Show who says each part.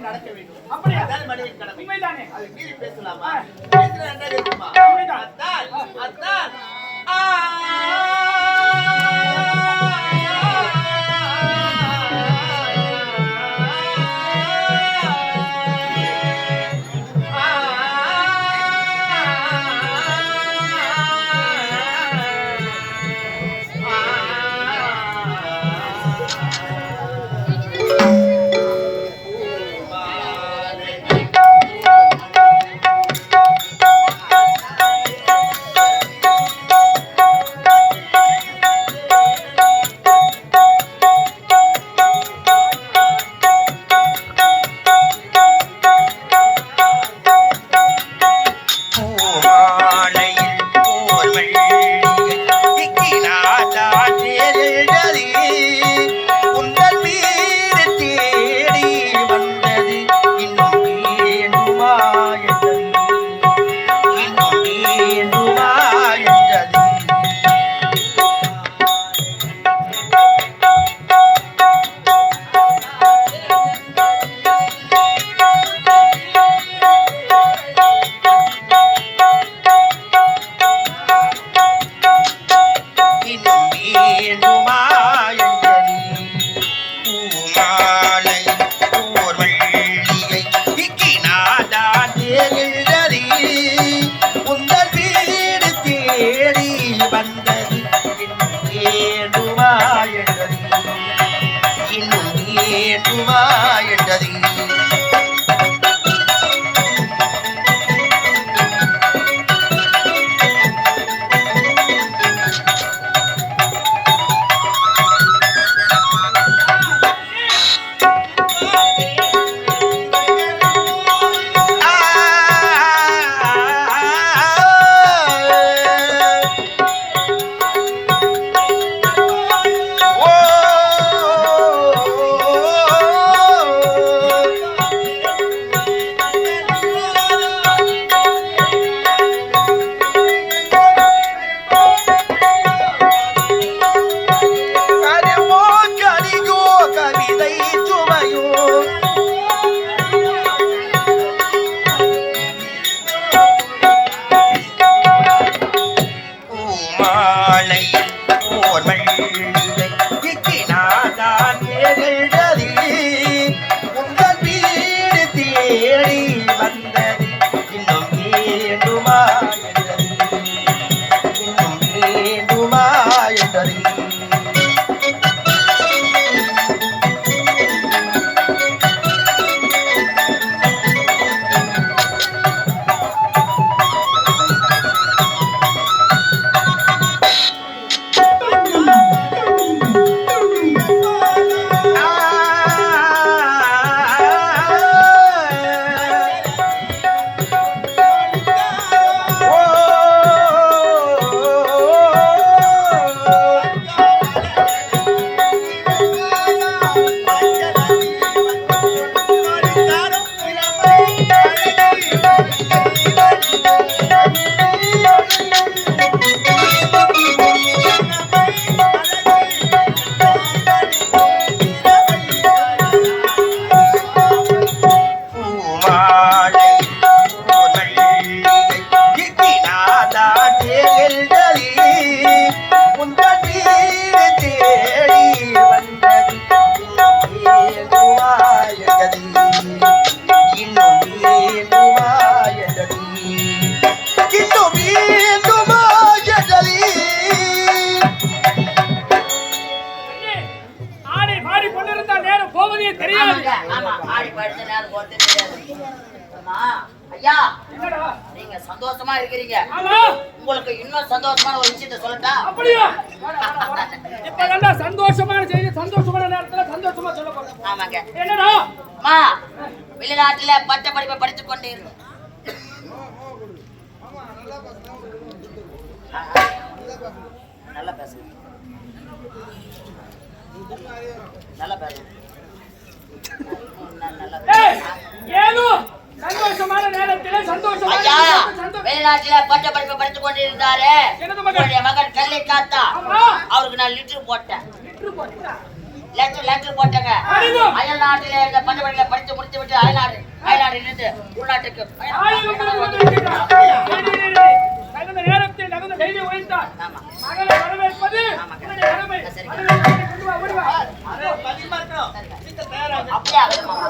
Speaker 1: நடக்க வேண்டும்.
Speaker 2: அப்படியா?
Speaker 1: அதான் மனித கடமை.
Speaker 2: உண்மைதானே?
Speaker 1: அது மீறி பேசலாமா? பேசுறது நன்றாக இருக்குமா?
Speaker 2: உண்மைதான்.
Speaker 1: அத்தான்
Speaker 3: சந்தோஷமா இருக்கிறீங்க. உங்களுக்கு இன்னும் சந்தோஷமான ஒரு விஷயத்தை சொல்லட்டா?
Speaker 2: அப்படியே இப்ப நல்லா சந்தோஷமான செய்தி, சந்தோஷமான நேரத்துல சந்தோஷமா சொல்ல போறோம்.
Speaker 3: ஆமாங்க.
Speaker 2: என்னடா
Speaker 3: அம்மா, வெளிநாட்டுல பட்ட படிப்பை படித்துக் கொண்டு இருந்தேன். நல்லா பேசுங்க, நல்லா பேசுங்க.
Speaker 2: ஏதோ சந்தோஷமான நேரத்திலே சந்தோஷமா
Speaker 3: வெளிநாட்டுல பட்ட படிப்பை படித்துக் கொண்டிருந்தாரு மகன் கல்லை காத்தா. அவருக்கு நான் லிட்டர் போட்டேன். லெட்டர் போட்டாங்க.
Speaker 2: அடிதம்.
Speaker 3: அயல் நாட்டிலே இருந்த பள்ளிப்படியில படித்து முடித்து விட்டு அயல்நாட்டிலிருந்து உள்நாட்டுக்கு
Speaker 2: தகுந்த நேரத்தில் தகுந்த தைரியம் உழைத்தார்.
Speaker 3: ஆமா.
Speaker 2: மகளை வரவேற்பது
Speaker 3: ஆமா.
Speaker 2: உன்னுடைய கடமை.
Speaker 3: சரி.
Speaker 2: வரவேற்பதை கொண்டு வா, ஓடி வா.
Speaker 1: அதே பதிமா இருக்கணும். சீக்கிரம் தயாராகு.
Speaker 3: அப்படியே ஆகுது மாமா.